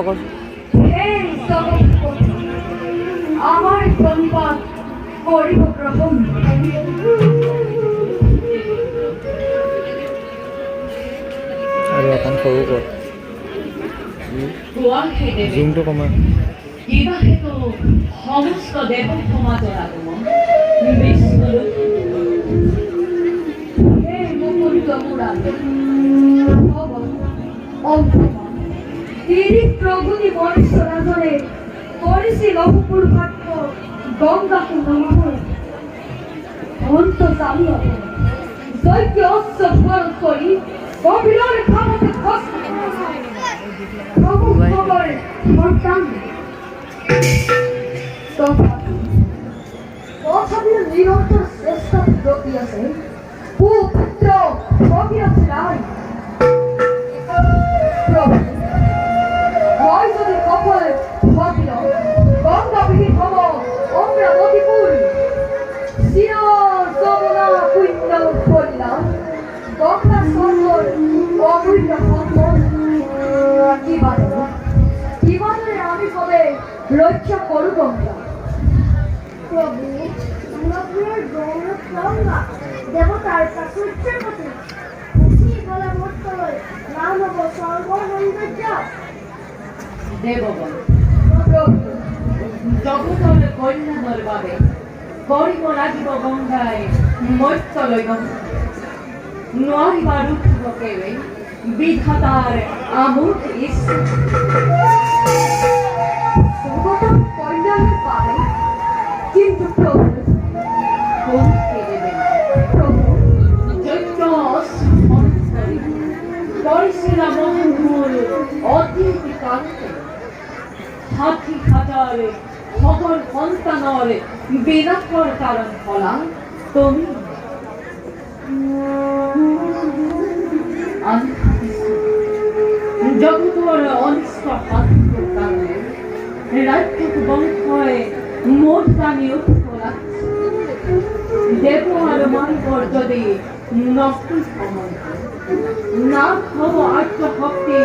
কর। আমার প্রণিপাত করিব গ্রহণ। আরে এখন সরু কর, জুমটো কমা। বিবাহে তো সমস্ত দেব সমাজের আগমন বিষ্ণুর হে মুকুন্দ মুরারি অন্তমা তিরি প্রভুতি মনুষ্য রাজনে করিসি লহুপুর ভাগ্য গঙ্গাকে নমঃ অন্ত জামিয়া দৈত্য অস্ত্র ধারণ করি গভীর খামতে খস প্রভু খবর বর্তান তথাপি নিরন্তর চেষ্টা রকিয়াছে পুত্র ভগীরথ রায় প্রভু হয় যদি কপাল ভাবিল গঙ্গাবিহীন হব অমরাবতীপুর চির যমুনা পুণ্য করিলাম গঙ্গা সন্দর অমূল্য সম্পদ কিবাদরে আমি কবে রক্ষা করু গঙ্গা প্রভু নগরের গৌরব গঙ্গা দেবতার প্রাচুর্যের প্রতি খুশি বলে মর্তলয় নাম হব সর্বসৌন্দর্য দেবগণ জগতর কন্যা দরবারে করিব লাগিব গঙ্গায় মৈত্রলয় গঙ্গা নরিবার উঠিব কেবে বিধাতার আমূল ইচ্ছা জগতম কল্যাণ পাবে কিন্তু প্রভু কোনকে দেবেন প্রভু যজ্ঞ করিছিলা মহামূল অতিথি কান্তে হাতি হাজার সকল সন্তানর বিনাশর কারণ ফলা তুমি জগতর অনিষ্ট হাতের কারণে রাজ্যক বংশয় মোট প্রাণী উঠিত লাগছে দেব আর মানবর যদি নষ্ট সময় না হব আর্য ভক্তি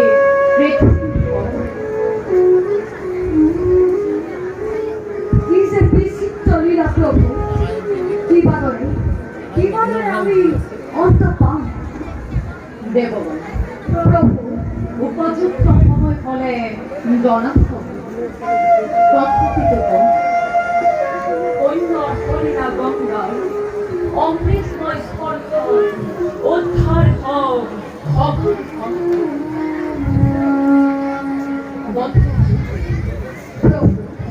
কি যে বিচিত্র লীলা প্রভু কিবাদরে আমি অন্ত পাম দেবগণ প্রভু উপযুক্ত সময় ফলে জনার্থ তথাপিত অন্য হরিণা গঙ্গার অমৃতময় স্পর্শ উদ্ধার হোক অভুত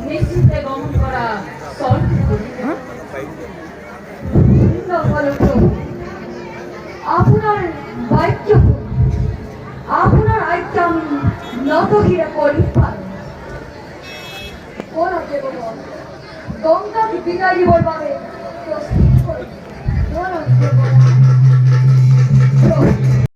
নিশ্চিতে গমন করা আপনার বাক্য আপনার আজ্ঞা আমি নত ঘিরে করি পারি কোন দেবগণ গঙ্গাকে বিদায় দিবার ভাবে প্রস্তুত করি